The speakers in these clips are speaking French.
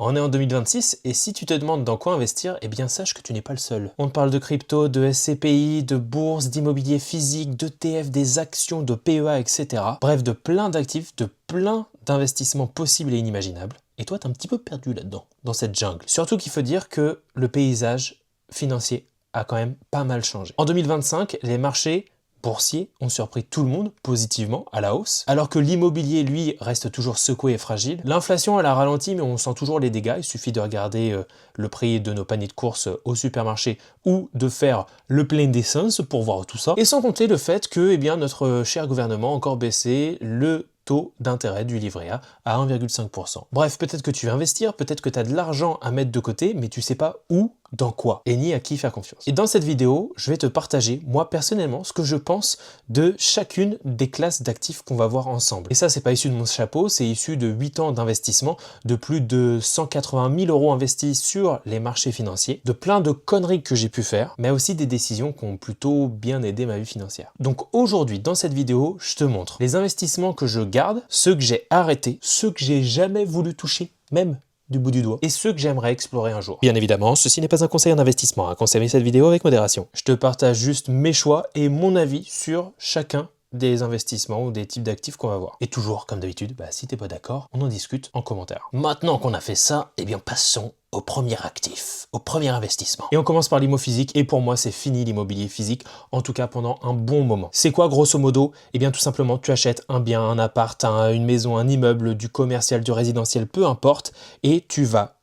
On est en 2026 et si tu te demandes dans quoi investir, eh bien sache que tu n'es pas le seul. On te parle de crypto, de SCPI, de bourse, d'immobilier physique, d'ETF, des actions, de PEA, etc. Bref, de plein d'actifs, de plein d'investissements possibles et inimaginables. Et toi, t'es un petit peu perdu là-dedans, dans cette jungle. Surtout qu'il faut dire que le paysage financier a quand même pas mal changé. En 2025, les marchés boursiers ont surpris tout le monde positivement à la hausse, alors que l'immobilier, lui, reste toujours secoué et fragile. L'inflation, elle a ralenti, mais on sent toujours les dégâts. Il suffit de regarder le prix de nos paniers de courses au supermarché ou de faire le plein d'essence pour voir tout ça. Et sans compter le fait que, eh bien, notre cher gouvernement a encore baissé le taux d'intérêt du livret A à 1,5%. Bref, peut-être que tu veux investir, peut-être que tu as de l'argent à mettre de côté, mais tu sais pas où, dans quoi, et ni à qui faire confiance. Et dans cette vidéo, je vais te partager, moi personnellement, ce que je pense de chacune des classes d'actifs qu'on va voir ensemble. Et ça, c'est pas issu de mon chapeau, c'est issu de 8 ans d'investissement, de plus de 180 000 € investis sur les marchés financiers, de plein de conneries que j'ai pu faire, mais aussi des décisions qui ont plutôt bien aidé ma vie financière. Donc aujourd'hui, dans cette vidéo, je te montre les investissements que je garde, ceux que j'ai arrêtés, ceux que j'ai jamais voulu toucher, même du bout du doigt, et ceux que j'aimerais explorer un jour. Bien évidemment, ceci n'est pas un conseil en investissement, à consommer cette vidéo avec modération. Je te partage juste mes choix et mon avis sur chacun des investissements ou des types d'actifs qu'on va voir. Et toujours, comme d'habitude, si t'es pas d'accord, on en discute en commentaire. Maintenant qu'on a fait ça, eh bien passons au premier actif, au premier investissement. Et on commence par l'immo physique, et pour moi c'est fini l'immobilier physique, en tout cas pendant un bon moment. C'est quoi grosso modo? Eh bien tout simplement tu achètes un bien, un appart, une maison, un immeuble, du commercial, du résidentiel, peu importe, et tu vas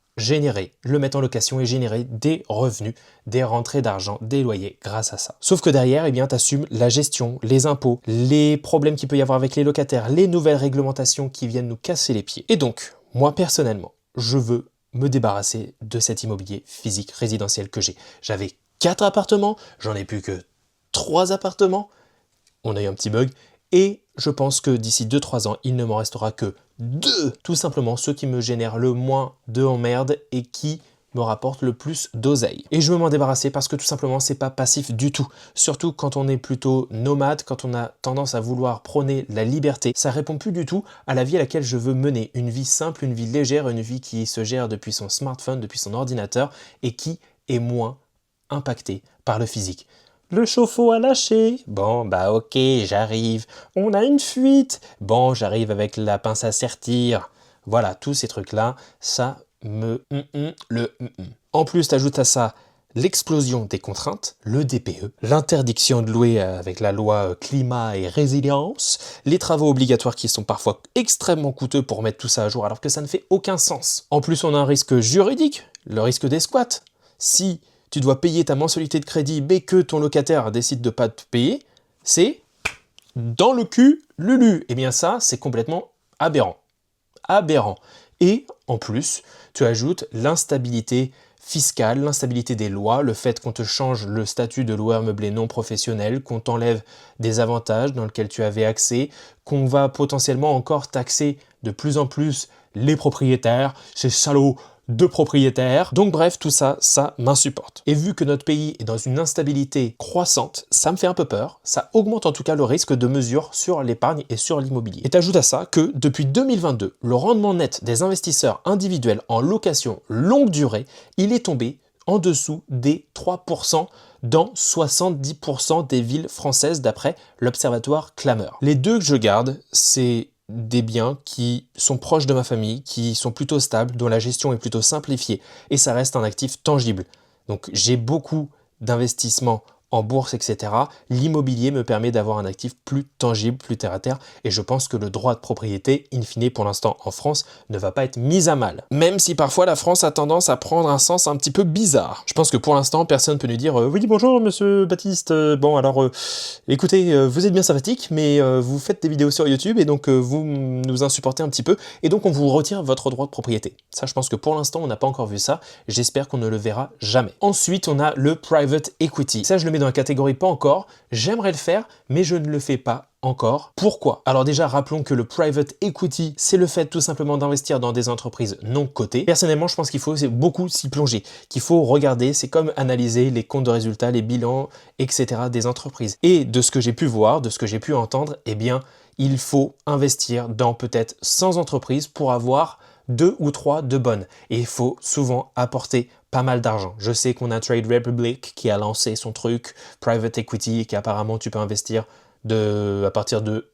le mettre en location et générer des revenus, des rentrées d'argent, des loyers grâce à ça. Sauf que derrière, eh bien, tu assumes la gestion, les impôts, les problèmes qu'il peut y avoir avec les locataires, les nouvelles réglementations qui viennent nous casser les pieds. Et donc, moi personnellement, je veux me débarrasser de cet immobilier physique résidentiel que j'ai. J'avais 4 appartements, j'en ai plus que 3 appartements, on a eu un petit bug, et je pense que d'ici 2-3 ans, il ne m'en restera que 2, tout simplement ceux qui me génèrent le moins de emmerde et qui me rapportent le plus d'oseille. Et je veux m'en débarrasser parce que tout simplement c'est pas passif du tout. Surtout quand on est plutôt nomade, quand on a tendance à vouloir prôner la liberté, ça répond plus du tout à la vie à laquelle je veux mener. Une vie simple, une vie légère, une vie qui se gère depuis son smartphone, depuis son ordinateur et qui est moins impactée par le physique. Le chauffe-eau a lâché. Bon, ok, j'arrive. On a une fuite. Bon, j'arrive avec la pince à sertir. Voilà, tous ces trucs-là, ça me... En plus, t'ajoutes à ça l'explosion des contraintes, le DPE, l'interdiction de louer avec la loi climat et résilience, les travaux obligatoires qui sont parfois extrêmement coûteux pour mettre tout ça à jour alors que ça ne fait aucun sens. En plus, on a un risque juridique, le risque des squats. Si tu dois payer ta mensualité de crédit, mais que ton locataire décide de ne pas te payer, c'est dans le cul, Lulu. Eh bien ça, c'est complètement aberrant. Aberrant. Et en plus, tu ajoutes l'instabilité fiscale, l'instabilité des lois, le fait qu'on te change le statut de loueur meublé non professionnel, qu'on t'enlève des avantages dans lesquels tu avais accès, qu'on va potentiellement encore taxer de plus en plus les propriétaires, ces salauds de propriétaires. Donc bref, tout ça, ça m'insupporte. Et vu que notre pays est dans une instabilité croissante, ça me fait un peu peur. Ça augmente en tout cas le risque de mesure sur l'épargne et sur l'immobilier. Et t'ajoutes à ça que depuis 2022, le rendement net des investisseurs individuels en location longue durée, il est tombé en dessous des 3% dans 70% des villes françaises d'après l'Observatoire Clamer. Les deux que je garde, c'est des biens qui sont proches de ma famille, qui sont plutôt stables, dont la gestion est plutôt simplifiée, et ça reste un actif tangible. Donc j'ai beaucoup d'investissements en bourse, etc. L'immobilier me permet d'avoir un actif plus tangible, plus terre à terre, et je pense que le droit de propriété, in fine, pour l'instant en France, ne va pas être mis à mal. Même si parfois la France a tendance à prendre un sens un petit peu bizarre. Je pense que pour l'instant, personne ne peut nous dire oui, bonjour monsieur Baptiste, bon alors, écoutez, vous êtes bien sympathique, mais vous faites des vidéos sur YouTube, et donc vous nous insupportez un petit peu, et donc on vous retire votre droit de propriété. Ça, je pense que pour l'instant, on n'a pas encore vu ça, j'espère qu'on ne le verra jamais. Ensuite, on a le private equity. Ça, je le mets dans la catégorie pas encore, j'aimerais le faire, mais je ne le fais pas encore. Pourquoi? Alors déjà, rappelons que le private equity, c'est le fait tout simplement d'investir dans des entreprises non cotées. Personnellement, je pense qu'il faut beaucoup s'y plonger, qu'il faut regarder, c'est comme analyser les comptes de résultats, les bilans, etc. des entreprises. Et de ce que j'ai pu voir, de ce que j'ai pu entendre, eh bien, il faut investir dans peut-être 100 entreprises pour avoir 2 ou 3 de bonnes. Et il faut souvent apporter pas mal d'argent. Je sais qu'on a Trade Republic qui a lancé son truc, Private Equity, qui apparemment tu peux investir à partir de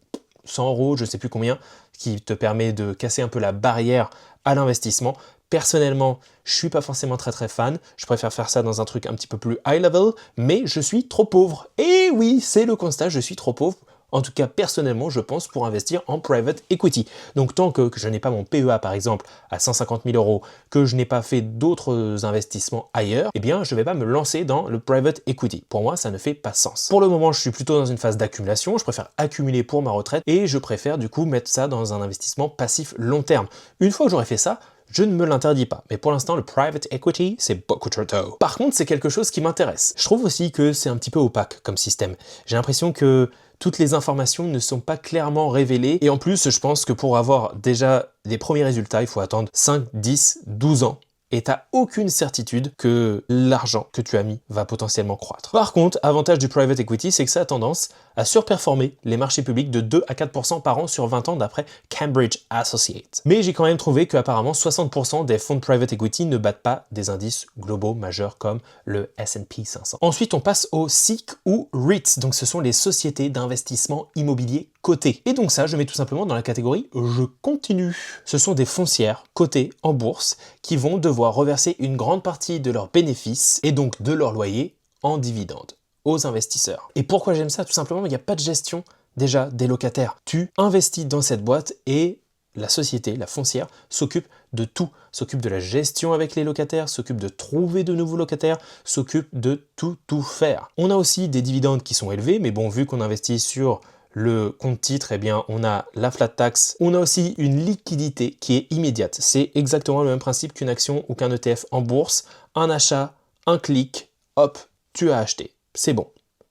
100 €, je sais plus combien, qui te permet de casser un peu la barrière à l'investissement. Personnellement, je suis pas forcément très fan, je préfère faire ça dans un truc un petit peu plus high level, mais je suis trop pauvre. Et oui, c'est le constat, je suis trop pauvre. En tout cas, personnellement, je pense, pour investir en private equity. Donc, tant que je n'ai pas mon PEA, par exemple, à 150 000 €, que je n'ai pas fait d'autres investissements ailleurs, eh bien, je ne vais pas me lancer dans le private equity. Pour moi, ça ne fait pas sens. Pour le moment, je suis plutôt dans une phase d'accumulation. Je préfère accumuler pour ma retraite et je préfère, du coup, mettre ça dans un investissement passif long terme. Une fois que j'aurai fait ça, je ne me l'interdis pas, mais pour l'instant, le private equity, c'est beaucoup trop tôt. Par contre, c'est quelque chose qui m'intéresse. Je trouve aussi que c'est un petit peu opaque comme système. J'ai l'impression que toutes les informations ne sont pas clairement révélées, et en plus, je pense que pour avoir déjà les premiers résultats, il faut attendre 5, 10, 12 ans. Et tu n'as aucune certitude que l'argent que tu as mis va potentiellement croître. Par contre, avantage du private equity, c'est que ça a tendance à surperformer les marchés publics de 2 à 4% par an sur 20 ans d'après Cambridge Associates. Mais j'ai quand même trouvé qu'apparemment 60% des fonds de private equity ne battent pas des indices globaux majeurs comme le S&P 500. Ensuite, on passe aux SIC ou REITs, donc ce sont les sociétés d'investissement immobilier cotées. Et donc ça, je mets tout simplement dans la catégorie « je continue ». Ce sont des foncières cotées en bourse qui vont devoir reverser une grande partie de leurs bénéfices et donc de leur loyer en dividendes aux investisseurs. Et pourquoi j'aime ça? Tout simplement, il n'y a pas de gestion déjà des locataires. Tu investis dans cette boîte et la société, la foncière, s'occupe de tout, s'occupe de la gestion avec les locataires, s'occupe de trouver de nouveaux locataires, s'occupe de tout faire. On a aussi des dividendes qui sont élevés, mais bon, vu qu'on investit sur le compte titre, eh bien, on a la flat tax. On a aussi une liquidité qui est immédiate. C'est exactement le même principe qu'une action ou qu'un ETF en bourse. Un achat, un clic, hop, tu as acheté. C'est bon.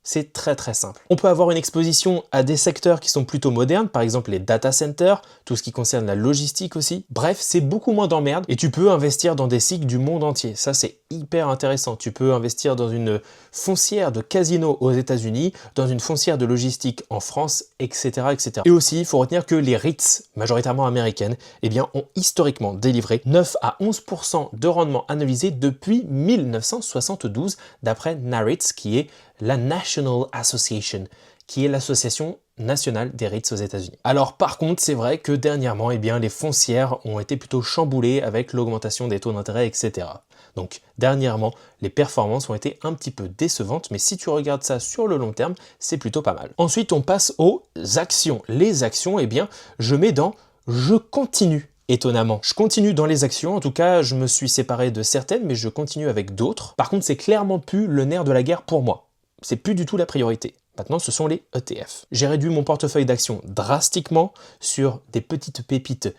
C'est très simple. On peut avoir une exposition à des secteurs qui sont plutôt modernes, par exemple les data centers, tout ce qui concerne la logistique aussi. Bref, c'est beaucoup moins d'emmerde et tu peux investir dans des cycles du monde entier. Ça, c'est hyper intéressant. Tu peux investir dans une foncière de casino aux États-Unis, dans une foncière de logistique en France, etc., etc. Et aussi, il faut retenir que les REITs, majoritairement américaines, eh bien, ont historiquement délivré 9 à 11% de rendement analysé depuis 1972, d'après NAREIT, qui est la National Association, qui est l'association nationale des REITs aux États-Unis. Alors par contre, c'est vrai que dernièrement, eh bien, les foncières ont été plutôt chamboulées avec l'augmentation des taux d'intérêt, etc. Donc dernièrement, les performances ont été un petit peu décevantes, mais si tu regardes ça sur le long terme, c'est plutôt pas mal. Ensuite, on passe aux actions. Les actions, eh bien, je mets dans « je continue ». Étonnamment. Je continue dans les actions, en tout cas, je me suis séparé de certaines, mais je continue avec d'autres. Par contre, c'est clairement plus le nerf de la guerre pour moi. C'est plus du tout la priorité. Maintenant, ce sont les ETF. J'ai réduit mon portefeuille d'actions drastiquement sur des petites pépites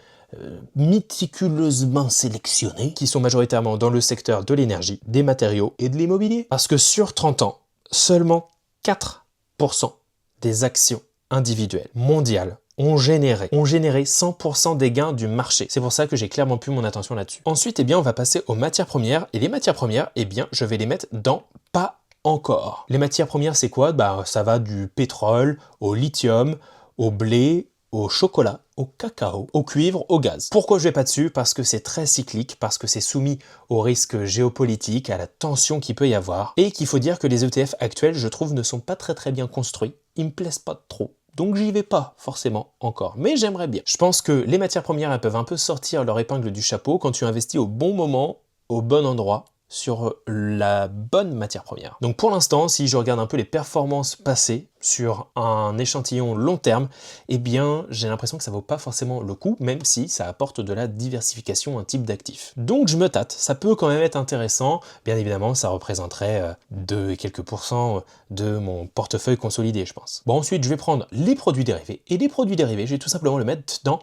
méticuleusement sélectionnées qui sont majoritairement dans le secteur de l'énergie, des matériaux et de l'immobilier. Parce que sur 30 ans, seulement 4% des actions individuelles mondiales ont généré 100% des gains du marché. C'est pour ça que j'ai clairement plus mon attention là-dessus. Ensuite, eh bien, on va passer aux matières premières. Et les matières premières, eh bien, je vais les mettre dans pas encore. Les matières premières, c'est quoi? Bah, ça va du pétrole, au lithium, au blé, au chocolat, au cacao, au cuivre, au gaz. Pourquoi je vais pas dessus? Parce que c'est très cyclique, parce que c'est soumis aux risques géopolitiques, à la tension qu'il peut y avoir, et qu'il faut dire que les ETF actuels, je trouve, ne sont pas très bien construits. Ils me plaisent pas trop. Donc j'y vais pas forcément encore, mais j'aimerais bien. Je pense que les matières premières, elles peuvent un peu sortir leur épingle du chapeau quand tu investis au bon moment, au bon endroit, sur la bonne matière première. Donc pour l'instant, si je regarde un peu les performances passées sur un échantillon long terme, eh bien j'ai l'impression que ça vaut pas forcément le coup, même si ça apporte de la diversification, un type d'actif. Donc je me tâte, ça peut quand même être intéressant. Bien évidemment, ça représenterait 2 et quelques pourcents de mon portefeuille consolidé, je pense. Bon, ensuite, je vais prendre les produits dérivés. Et les produits dérivés, je vais tout simplement le mettre dans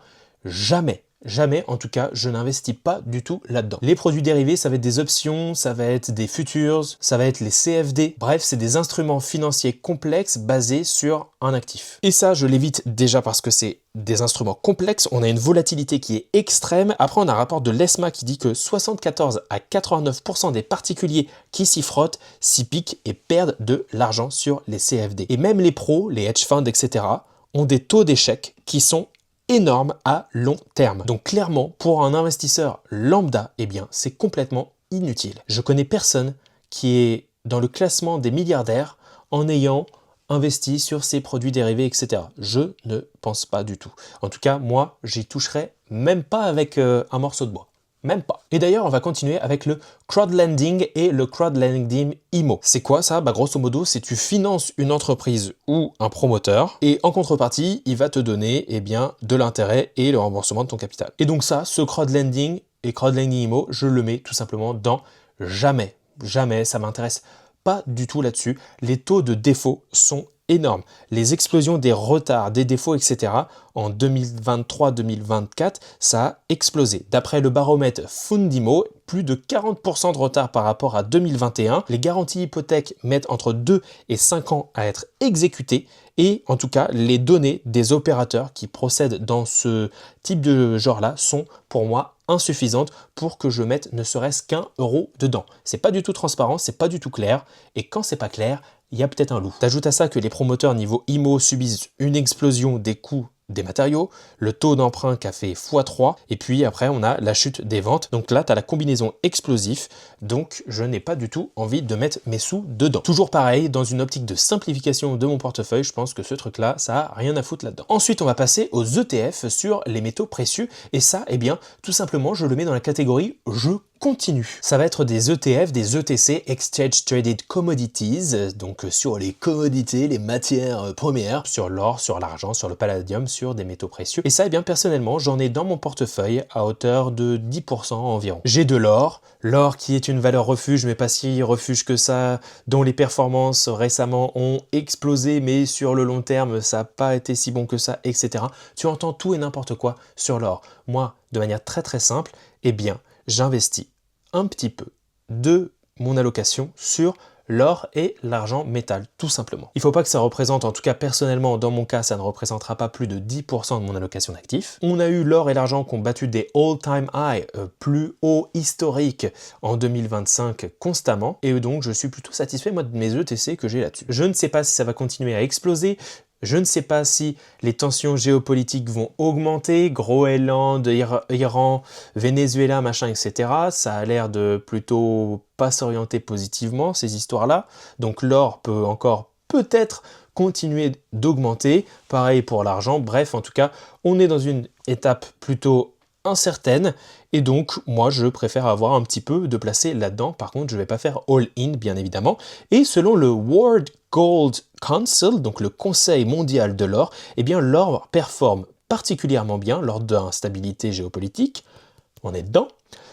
jamais. Jamais, en tout cas, je n'investis pas du tout là-dedans. Les produits dérivés, ça va être des options, ça va être des futures, ça va être les CFD. Bref, c'est des instruments financiers complexes basés sur un actif. Et ça, je l'évite déjà parce que c'est des instruments complexes, on a une volatilité qui est extrême. Après, on a un rapport de l'ESMA qui dit que 74 à 89% des particuliers qui s'y frottent, s'y piquent et perdent de l'argent sur les CFD. Et même les pros, les hedge funds, etc., ont des taux d'échec qui sont énorme à long terme. Donc clairement, pour un investisseur lambda, eh bien, c'est complètement inutile. Je connais personne qui est dans le classement des milliardaires en ayant investi sur ces produits dérivés, etc. Je ne pense pas du tout. En tout cas, moi, j'y toucherai même pas avec un morceau de bois. Même pas. Et d'ailleurs, on va continuer avec le crowdlending et le crowdlending IMO. C'est quoi ça? Grosso modo, c'est tu finances une entreprise ou un promoteur et en contrepartie, il va te donner de l'intérêt et le remboursement de ton capital. Et donc ça, ce crowdlending et crowdlending IMO, je le mets tout simplement dans jamais. Jamais, ça m'intéresse pas du tout là-dessus. Les taux de défaut sont énormes. Les explosions des retards, des défauts, etc. en 2023-2024, ça a explosé. D'après le baromètre Fundimo, plus de 40% de retard par rapport à 2021. Les garanties hypothèques mettent entre 2 et 5 ans à être exécutées. Et en tout cas, les données des opérateurs qui procèdent dans ce type de genre-là sont pour moi insuffisantes pour que je mette ne serait-ce qu'un euro dedans. C'est pas du tout transparent, c'est pas du tout clair. Et quand c'est pas clair, il y a peut-être un loup. T'ajoutes à ça que les promoteurs niveau IMO subissent une explosion des coûts des matériaux, le taux d'emprunt qui a fait x3, et puis après on a la chute des ventes. Donc là, tu as la combinaison explosif, donc je n'ai pas du tout envie de mettre mes sous dedans. Toujours pareil, dans une optique de simplification de mon portefeuille, je pense que ce truc-là, ça a rien à foutre là-dedans. Ensuite, on va passer aux ETF sur les métaux précieux, et ça, tout simplement, je le mets dans la catégorie « je continue ». Ça va être des ETF, des ETC, Exchange Traded Commodities, donc sur les commodités, les matières premières, sur l'or, sur l'argent, sur le palladium, sur des métaux précieux. Et ça, personnellement, j'en ai dans mon portefeuille à hauteur de 10% environ. J'ai de l'or qui est une valeur refuge, mais pas si refuge que ça, dont les performances récemment ont explosé, mais sur le long terme, ça n'a pas été si bon que ça, etc. Tu entends tout et n'importe quoi sur l'or. Moi, de manière très très simple, j'investis un petit peu de mon allocation sur l'or et l'argent métal, tout simplement. Il ne faut pas que ça représente, en tout cas personnellement, dans mon cas, ça ne représentera pas plus de 10% de mon allocation d'actifs. On a eu l'or et l'argent qui ont battu des all-time high, plus hauts historiques en 2025 constamment, et donc je suis plutôt satisfait, moi, de mes ETC que j'ai là-dessus. Je ne sais pas si ça va continuer à exploser. Je ne sais pas si les tensions géopolitiques vont augmenter, Groenland, Iran, Venezuela, machin, etc. Ça a l'air de plutôt pas s'orienter positivement, ces histoires-là. Donc l'or peut encore peut-être continuer d'augmenter. Pareil pour l'argent. Bref, en tout cas, on est dans une étape plutôt incertaine. Et donc, moi, je préfère avoir un petit peu de placé là-dedans. Par contre, je ne vais pas faire all-in, bien évidemment. Et selon le World Gold Council, donc le Conseil mondial de l'or, l'or performe particulièrement bien lors d'instabilité géopolitique. On est dedans.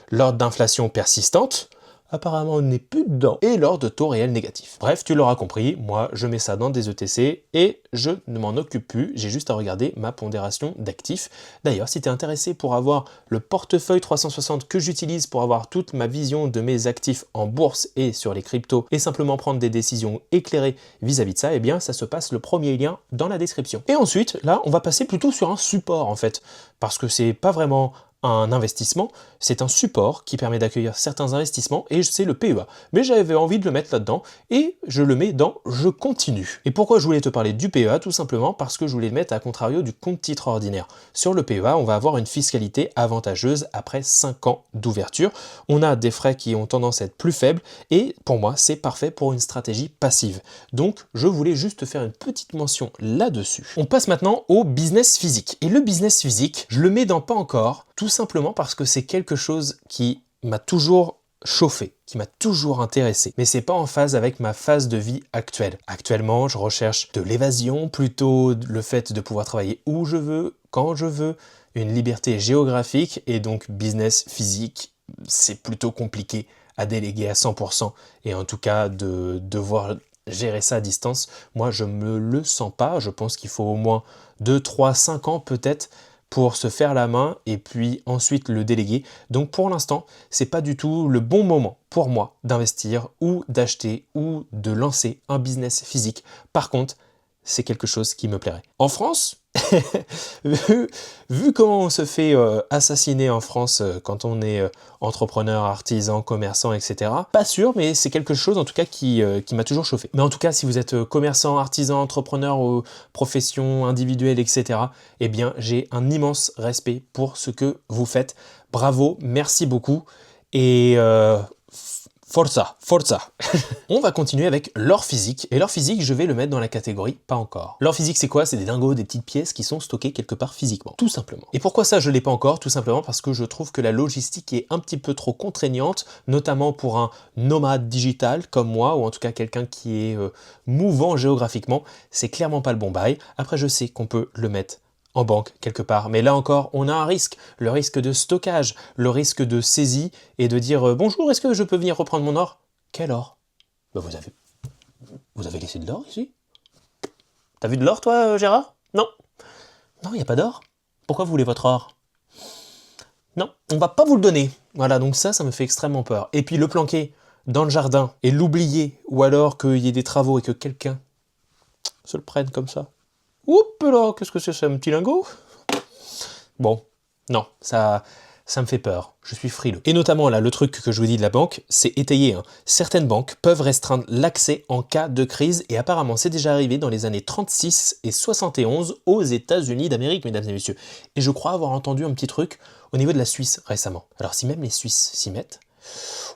Lors d'inflation persistante, apparemment on n'est plus dedans, et lors de taux réels négatifs. Bref, tu l'auras compris, moi je mets ça dans des ETC et je ne m'en occupe plus, j'ai juste à regarder ma pondération d'actifs. D'ailleurs, si tu es intéressé pour avoir le portefeuille 360 que j'utilise pour avoir toute ma vision de mes actifs en bourse et sur les cryptos et simplement prendre des décisions éclairées vis-à-vis de ça, ça se passe, le premier lien dans la description. Et ensuite, là, on va passer plutôt sur un support en fait, parce que c'est pas vraiment un investissement, c'est un support qui permet d'accueillir certains investissements et c'est le PEA. Mais j'avais envie de le mettre là-dedans et je le mets dans « Je continue ». Et pourquoi je voulais te parler du PEA? Tout simplement parce que je voulais le mettre à contrario du compte titre ordinaire. Sur le PEA, on va avoir une fiscalité avantageuse après 5 ans d'ouverture. On a des frais qui ont tendance à être plus faibles et pour moi, c'est parfait pour une stratégie passive. Donc, je voulais juste faire une petite mention là-dessus. On passe maintenant au business physique. Et le business physique, je le mets dans pas encore, tout simplement parce que c'est quelque chose qui m'a toujours chauffé, qui m'a toujours intéressé, mais c'est pas en phase avec ma phase de vie actuelle. Actuellement, je recherche de l'évasion, plutôt le fait de pouvoir travailler où je veux, quand je veux, une liberté géographique, et donc business physique, c'est plutôt compliqué à déléguer à 100%, et en tout cas de devoir gérer ça à distance, moi je me le sens pas, je pense qu'il faut au moins 2, 3, 5 ans peut-être pour se faire la main et puis ensuite le déléguer. Donc pour l'instant, c'est pas du tout le bon moment pour moi d'investir ou d'acheter ou de lancer un business physique. Par contre, c'est quelque chose qui me plairait. En France, vu, vu comment on se fait assassiner en France quand on est entrepreneur, artisan, commerçant, etc. Pas sûr, mais c'est quelque chose en tout cas qui m'a toujours chauffé. Mais en tout cas, si vous êtes commerçant, artisan, entrepreneur ou profession individuelle, etc., eh bien, j'ai un immense respect pour ce que vous faites. Bravo, merci beaucoup. Et forza, forza. On va continuer avec l'or physique. Et l'or physique, je vais le mettre dans la catégorie pas encore. L'or physique, c'est quoi? C'est des dingos, des petites pièces qui sont stockées quelque part physiquement, tout simplement. Et pourquoi ça, je l'ai pas encore? Tout simplement parce que je trouve que la logistique est un petit peu trop contraignante, notamment pour un nomade digital comme moi, ou en tout cas quelqu'un qui est mouvant géographiquement. C'est clairement pas le bon bail. Après, je sais qu'on peut le mettre en banque quelque part. Mais là encore, on a un risque, le risque de stockage, le risque de saisie et de dire bonjour, est-ce que je peux venir reprendre mon or? Quel or? Bah vous avez laissé de l'or ici? T'as vu de l'or toi, Gérard? Non. Non, il n'y a pas d'or. Pourquoi vous voulez votre or? Non, on va pas vous le donner. Voilà, donc ça me fait extrêmement peur. Et puis le planquer dans le jardin et l'oublier, ou alors qu'il y ait des travaux et que quelqu'un se le prenne comme ça. Oups là, qu'est-ce que c'est, un petit lingot? Bon, non, ça me fait peur, je suis frileux. Et notamment là, le truc que je vous dis de la banque, c'est étayé. Certaines banques peuvent restreindre l'accès en cas de crise, et apparemment c'est déjà arrivé dans les années 36 et 71 aux États-Unis d'Amérique, mesdames et messieurs. Et je crois avoir entendu un petit truc au niveau de la Suisse récemment. Alors si même les Suisses s'y mettent,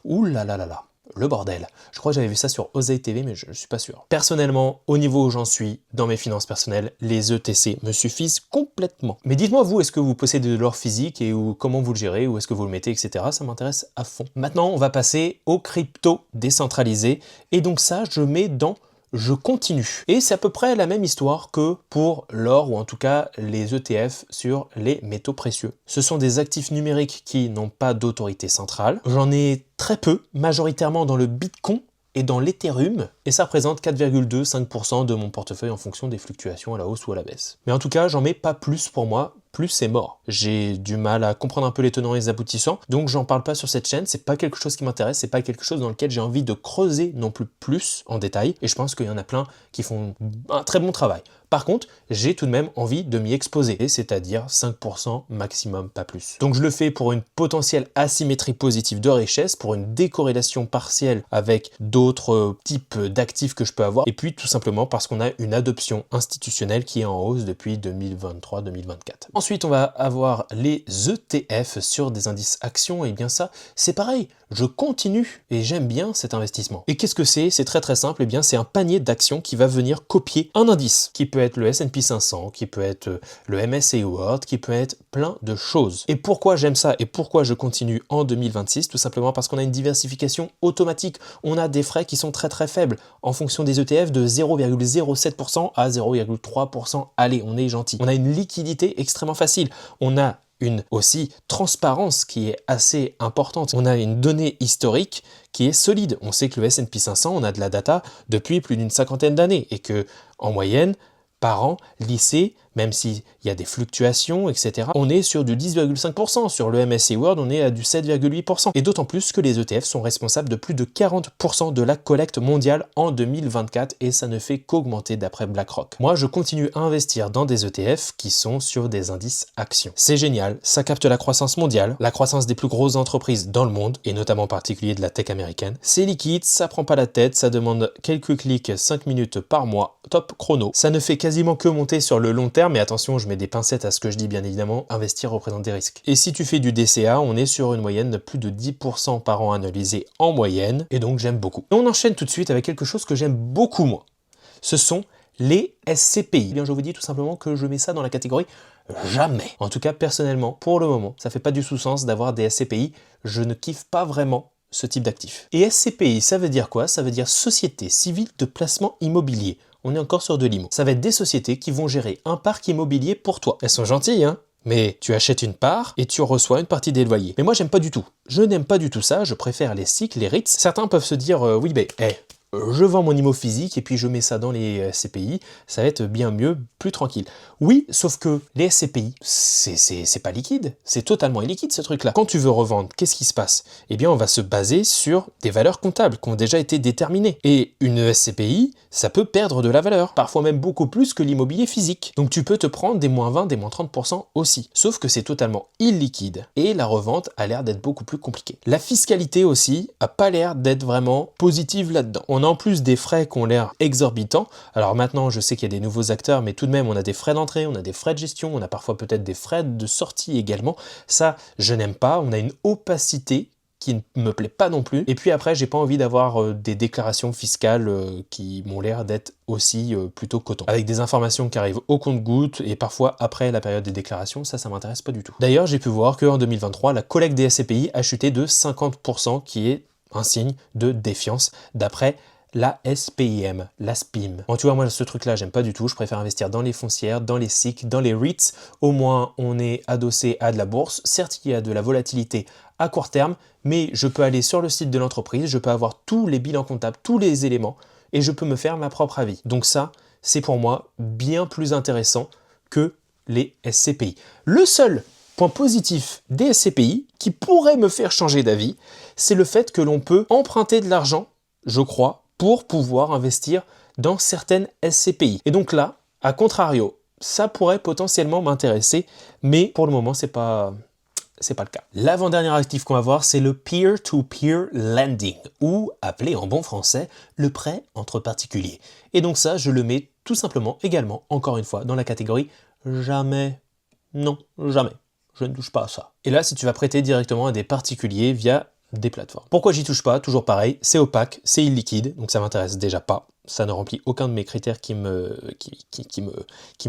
ouh là là là là. Le bordel. Je crois que j'avais vu ça sur Oseille TV, mais je ne suis pas sûr. Personnellement, au niveau où j'en suis, dans mes finances personnelles, les ETC me suffisent complètement. Mais dites-moi vous, est-ce que vous possédez de l'or physique et comment vous le gérez, où est-ce que vous le mettez, etc. Ça m'intéresse à fond. Maintenant, on va passer aux cryptos décentralisés. Et donc ça, je mets dans je continue. Et c'est à peu près la même histoire que pour l'or, ou en tout cas les ETF sur les métaux précieux. Ce sont des actifs numériques qui n'ont pas d'autorité centrale. J'en ai très peu, majoritairement dans le Bitcoin et dans l'Ethereum, et ça représente 4,25% de mon portefeuille en fonction des fluctuations à la hausse ou à la baisse. Mais en tout cas, j'en mets pas plus pour moi, plus c'est mort. J'ai du mal à comprendre un peu les tenants et les aboutissants, donc j'en parle pas sur cette chaîne, c'est pas quelque chose qui m'intéresse, c'est pas quelque chose dans lequel j'ai envie de creuser non plus en détail, et je pense qu'il y en a plein qui font un très bon travail. Par contre, j'ai tout de même envie de m'y exposer, c'est-à-dire 5% maximum, pas plus. Donc je le fais pour une potentielle asymétrie positive de richesse, pour une décorrélation partielle avec d'autres types d'actifs que je peux avoir, et puis tout simplement parce qu'on a une adoption institutionnelle qui est en hausse depuis 2023-2024. Ensuite, on va avoir les ETF sur des indices actions, et bien ça, c'est pareil, je continue et j'aime bien cet investissement. Et qu'est-ce que c'est? C'est très très simple, et bien c'est un panier d'actions qui va venir copier un indice, qui peut être le S&P 500, qui peut être le MSCI World, qui peut être plein de choses. Et pourquoi j'aime ça et pourquoi je continue en 2026? Tout simplement parce qu'on a une diversification automatique. On a des frais qui sont très très faibles en fonction des ETF de 0,07% à 0,3%. Allez, on est gentil. On a une liquidité extrêmement facile. On a une aussi transparence qui est assez importante. On a une donnée historique qui est solide. On sait que le S&P 500, on a de la data depuis plus d'une cinquantaine d'années et que en moyenne, par an, lycée, même s'il y a des fluctuations, etc., on est sur du 10,5%. Sur le MSCI World, on est à du 7,8%. Et d'autant plus que les ETF sont responsables de plus de 40% de la collecte mondiale en 2024, et ça ne fait qu'augmenter d'après BlackRock. Moi, je continue à investir dans des ETF qui sont sur des indices actions. C'est génial, ça capte la croissance mondiale, la croissance des plus grosses entreprises dans le monde, et notamment en particulier de la tech américaine. C'est liquide, ça prend pas la tête, ça demande quelques clics, 5 minutes par mois, top chrono. Ça ne fait quasiment que monter sur le long terme, mais attention, je mets des pincettes à ce que je dis, bien évidemment, investir représente des risques. Et si tu fais du DCA, on est sur une moyenne de plus de 10% par an analysé en moyenne, et donc j'aime beaucoup. Et on enchaîne tout de suite avec quelque chose que j'aime beaucoup moins. Ce sont les SCPI. Eh bien, je vous dis tout simplement que je mets ça dans la catégorie jamais. En tout cas, personnellement, pour le moment, ça fait pas du sous-sens d'avoir des SCPI. Je ne kiffe pas vraiment ce type d'actif. Et SCPI, ça veut dire quoi? Ça veut dire Société Civile de Placement Immobilier. On est encore sur de l'IMO. Ça va être des sociétés qui vont gérer un parc immobilier pour toi. Elles sont gentilles, hein? Mais tu achètes une part et tu reçois une partie des loyers. Mais moi, j'aime pas du tout. Je n'aime pas du tout ça, je préfère les SIC, les REITs. Certains peuvent se dire, oui, mais, je vends mon IMO physique et puis je mets ça dans les SCPI, ça va être bien mieux, plus tranquille. Oui, sauf que les SCPI, c'est pas liquide, c'est totalement illiquide ce truc-là. Quand tu veux revendre, qu'est-ce qui se passe? Eh bien, on va se baser sur des valeurs comptables qui ont déjà été déterminées. Et une SCPI, ça peut perdre de la valeur, parfois même beaucoup plus que l'immobilier physique. Donc tu peux te prendre des moins 20, des moins 30% aussi. Sauf que c'est totalement illiquide et la revente a l'air d'être beaucoup plus compliquée. La fiscalité aussi a pas l'air d'être vraiment positive là-dedans. On a en plus des frais qui ont l'air exorbitants. Alors maintenant, je sais qu'il y a des nouveaux acteurs, mais tout de même, on a des frais d'entrée, on a des frais de gestion, on a parfois peut-être des frais de sortie également. Ça, je n'aime pas. On a une opacité qui ne me plaît pas non plus. Et puis après, j'ai pas envie d'avoir des déclarations fiscales qui m'ont l'air d'être aussi plutôt coton. Avec des informations qui arrivent au compte-gouttes et parfois après la période des déclarations, ça m'intéresse pas du tout. D'ailleurs, j'ai pu voir qu'en 2023, la collecte des SCPI a chuté de 50%, qui est un signe de défiance d'après la SPIM, la SPIM. Bon, tu vois, moi, ce truc-là, j'aime pas du tout. Je préfère investir dans les foncières, dans les SIC, dans les REITs. Au moins, on est adossé à de la bourse. Certes, il y a de la volatilité à court terme, mais je peux aller sur le site de l'entreprise, je peux avoir tous les bilans comptables, tous les éléments, et je peux me faire ma propre avis. Donc ça, c'est pour moi bien plus intéressant que les SCPI. Le seul point positif des SCPI qui pourrait me faire changer d'avis, c'est le fait que l'on peut emprunter de l'argent, je crois, pour pouvoir investir dans certaines SCPI. Et donc là, à contrario, ça pourrait potentiellement m'intéresser, mais pour le moment, c'est pas le cas. L'avant-dernier actif qu'on va voir, c'est le peer-to-peer lending, ou appelé en bon français, le prêt entre particuliers. Et donc ça, je le mets tout simplement également, encore une fois, dans la catégorie jamais. Non, jamais. Je ne touche pas à ça. Et là, si tu vas prêter directement à des particuliers via des plateformes. Pourquoi j'y touche pas? Toujours pareil, c'est opaque, c'est illiquide, donc ça m'intéresse déjà pas. Ça ne remplit aucun de mes critères qui me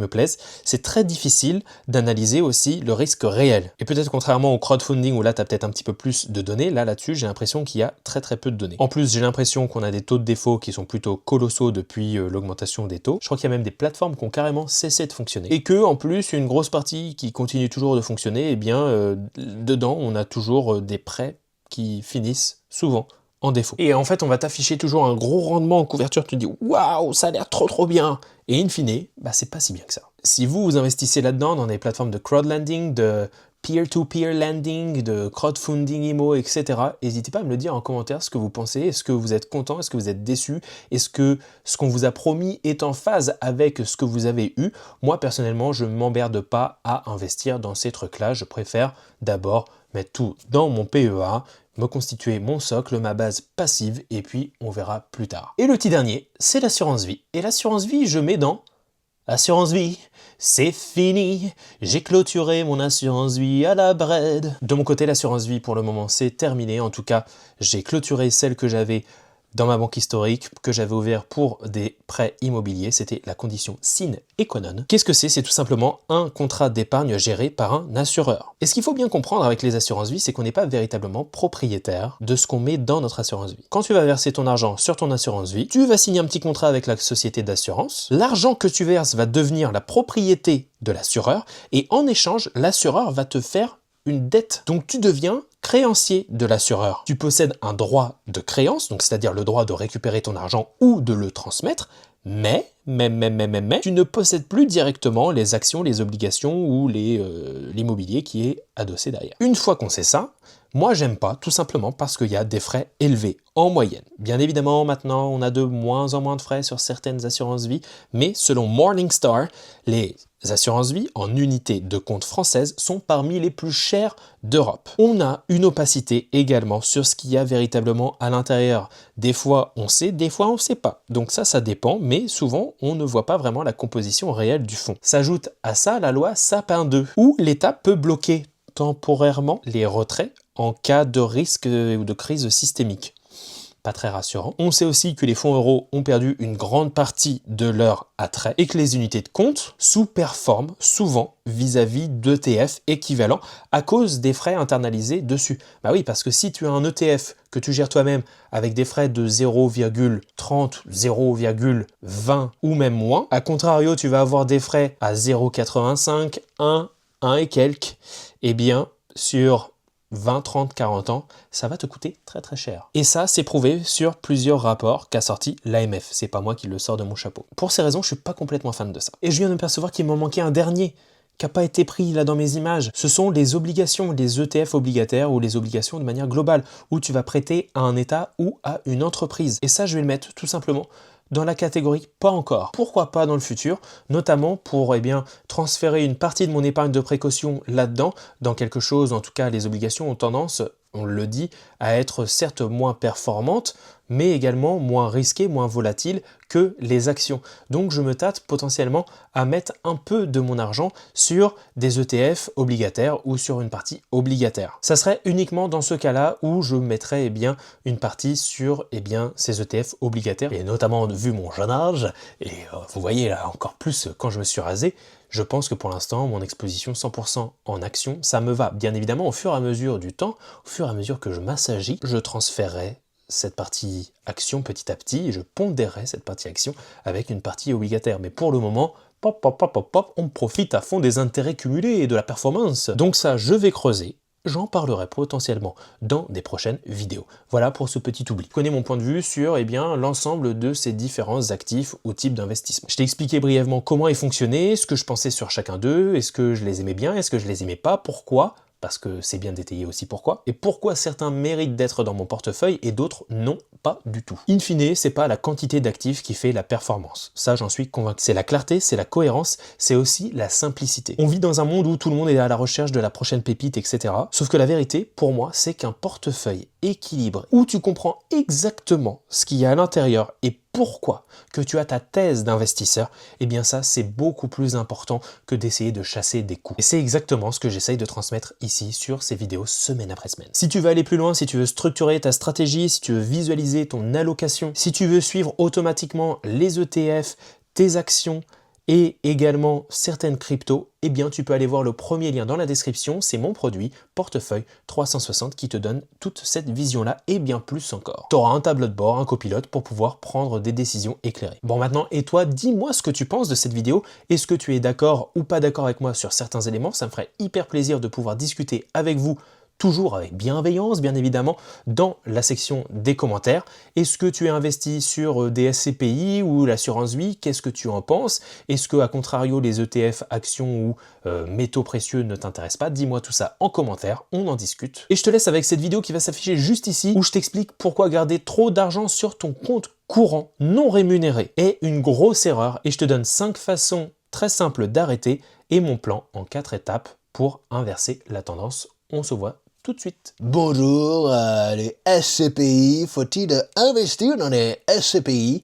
plaisent. C'est très difficile d'analyser aussi le risque réel. Et peut-être contrairement au crowdfunding où là tu as peut-être un petit peu plus de données, là-dessus j'ai l'impression qu'il y a très peu de données. En plus j'ai l'impression qu'on a des taux de défaut qui sont plutôt colossaux depuis l'augmentation des taux. Je crois qu'il y a même des plateformes qui ont carrément cessé de fonctionner. Et que en plus une grosse partie qui continue toujours de fonctionner, eh bien dedans on a toujours des prêts qui finissent souvent en défaut. Et en fait, on va t'afficher toujours un gros rendement en couverture, tu te dis « Waouh, ça a l'air trop bien !» Et in fine, bah, c'est pas si bien que ça. Si vous investissez là-dedans, dans des plateformes de crowdlending, de peer-to-peer lending, de crowdfunding IMO, etc., n'hésitez pas à me le dire en commentaire ce que vous pensez. Est-ce que vous êtes content? Est-ce que vous êtes déçu? Est-ce que ce qu'on vous a promis est en phase avec ce que vous avez eu? Moi, personnellement, je ne m'emmerde pas à investir dans ces trucs-là. Je préfère d'abord mettre tout dans mon PEA, me constituer mon socle, ma base passive, et puis on verra plus tard. Et le petit dernier, c'est l'assurance vie. Et l'assurance vie, je mets dans assurance vie, c'est fini, j'ai clôturé mon assurance vie à la Bred. De mon côté, l'assurance vie, pour le moment, c'est terminé. En tout cas, j'ai clôturé celle que j'avais dans ma banque historique, que j'avais ouvert pour des prêts immobiliers. C'était la condition sine qua non. Qu'est-ce que c'est? C'est tout simplement un contrat d'épargne géré par un assureur. Et ce qu'il faut bien comprendre avec les assurances vie, c'est qu'on n'est pas véritablement propriétaire de ce qu'on met dans notre assurance vie. Quand tu vas verser ton argent sur ton assurance vie, tu vas signer un petit contrat avec la société d'assurance. L'argent que tu verses va devenir la propriété de l'assureur et en échange, l'assureur va te faire une dette. Donc tu deviens créancier de l'assureur. Tu possèdes un droit de créance, donc c'est-à-dire le droit de récupérer ton argent ou de le transmettre, mais tu ne possèdes plus directement les actions, les obligations ou l'immobilier qui est adossé derrière. Une fois qu'on sait ça, moi j'aime pas, tout simplement parce qu'il y a des frais élevés en moyenne. Bien évidemment, maintenant on a de moins en moins de frais sur certaines assurances vie, mais selon Morningstar, les assurances vie en unité de compte française sont parmi les plus chères d'Europe. On a une opacité également sur ce qu'il y a véritablement à l'intérieur. Des fois on sait, des fois on ne sait pas. Donc ça dépend, mais souvent on ne voit pas vraiment la composition réelle du fonds. S'ajoute à ça la loi Sapin 2, où l'État peut bloquer temporairement les retraits en cas de risque ou de crise systémique. Pas très rassurant. On sait aussi que les fonds euros ont perdu une grande partie de leur attrait et que les unités de compte sous-performent souvent vis-à-vis d'ETF équivalents à cause des frais internalisés dessus. Bah oui, parce que si tu as un ETF que tu gères toi-même avec des frais de 0,30, 0,20 ou même moins, à contrario, tu vas avoir des frais à 0,85, 1 et quelques, eh bien, sur 20, 30, 40 ans, ça va te coûter très très cher. Et ça, c'est prouvé sur plusieurs rapports qu'a sorti l'AMF. C'est pas moi qui le sors de mon chapeau. Pour ces raisons, je suis pas complètement fan de ça. Et je viens de me percevoir qu'il m'en manquait un dernier qui n'a pas été pris là dans mes images. Ce sont les obligations, les ETF obligataires ou les obligations de manière globale, où tu vas prêter à un État ou à une entreprise. Et ça, je vais le mettre tout simplement dans la catégorie pas encore. Pourquoi pas dans le futur, notamment pour transférer une partie de mon épargne de précaution là-dedans, dans quelque chose, en tout cas les obligations ont tendance, on le dit, à être certes moins performantes, mais également moins risquées, moins volatiles que les actions. Donc je me tâte potentiellement à mettre un peu de mon argent sur des ETF obligataires ou sur une partie obligataire. Ça serait uniquement dans ce cas-là où je mettrais une partie sur ces ETF obligataires, et notamment vu mon jeune âge, et vous voyez là encore plus quand je me suis rasé, je pense que pour l'instant, mon exposition 100% en actions, ça me va. Bien évidemment, au fur et à mesure du temps, au fur et à mesure que je m'assagis, je transférerai cette partie action petit à petit et je pondérerai cette partie action avec une partie obligataire. Mais pour le moment, on profite à fond des intérêts cumulés et de la performance. Donc ça, je vais creuser. J'en parlerai potentiellement dans des prochaines vidéos. Voilà pour ce petit oubli. Je connais mon point de vue sur l'ensemble de ces différents actifs ou types d'investissement. Je t'ai expliqué brièvement comment ils fonctionnaient, ce que je pensais sur chacun d'eux, est-ce que je les aimais bien, est-ce que je les aimais pas, pourquoi, parce que c'est bien détaillé aussi pourquoi, et pourquoi certains méritent d'être dans mon portefeuille et d'autres non, pas du tout. In fine, c'est pas la quantité d'actifs qui fait la performance. Ça, j'en suis convaincu. C'est la clarté, c'est la cohérence, c'est aussi la simplicité. On vit dans un monde où tout le monde est à la recherche de la prochaine pépite, etc. Sauf que la vérité, pour moi, c'est qu'un portefeuille équilibré, où tu comprends exactement ce qu'il y a à l'intérieur et pourquoi que tu as ta thèse d'investisseur, ça c'est beaucoup plus important que d'essayer de chasser des coups. Et c'est exactement ce que j'essaye de transmettre ici sur ces vidéos semaine après semaine. Si tu veux aller plus loin, si tu veux structurer ta stratégie, si tu veux visualiser ton allocation, si tu veux suivre automatiquement les ETF, tes actions, et également certaines cryptos, tu peux aller voir le premier lien dans la description, c'est mon produit Portefeuille 360 qui te donne toute cette vision-là et bien plus encore. Tu auras un tableau de bord, un copilote pour pouvoir prendre des décisions éclairées. Bon maintenant, et toi, dis-moi ce que tu penses de cette vidéo. Est-ce que tu es d'accord ou pas d'accord avec moi sur certains éléments? Ça me ferait hyper plaisir de pouvoir discuter avec vous, toujours avec bienveillance, bien évidemment, dans la section des commentaires. Est-ce que tu es investi sur des SCPI ou l'assurance vie? Qu'est-ce que tu en penses? Est-ce que, à contrario, les ETF, actions ou métaux précieux ne t'intéressent pas? Dis-moi tout ça en commentaire, on en discute. Et je te laisse avec cette vidéo qui va s'afficher juste ici, où je t'explique pourquoi garder trop d'argent sur ton compte courant non rémunéré est une grosse erreur, et je te donne 5 façons très simples d'arrêter et mon plan en 4 étapes pour inverser la tendance. On se voit tout de suite. Bonjour, les SCPI, faut-il investir dans les SCPI?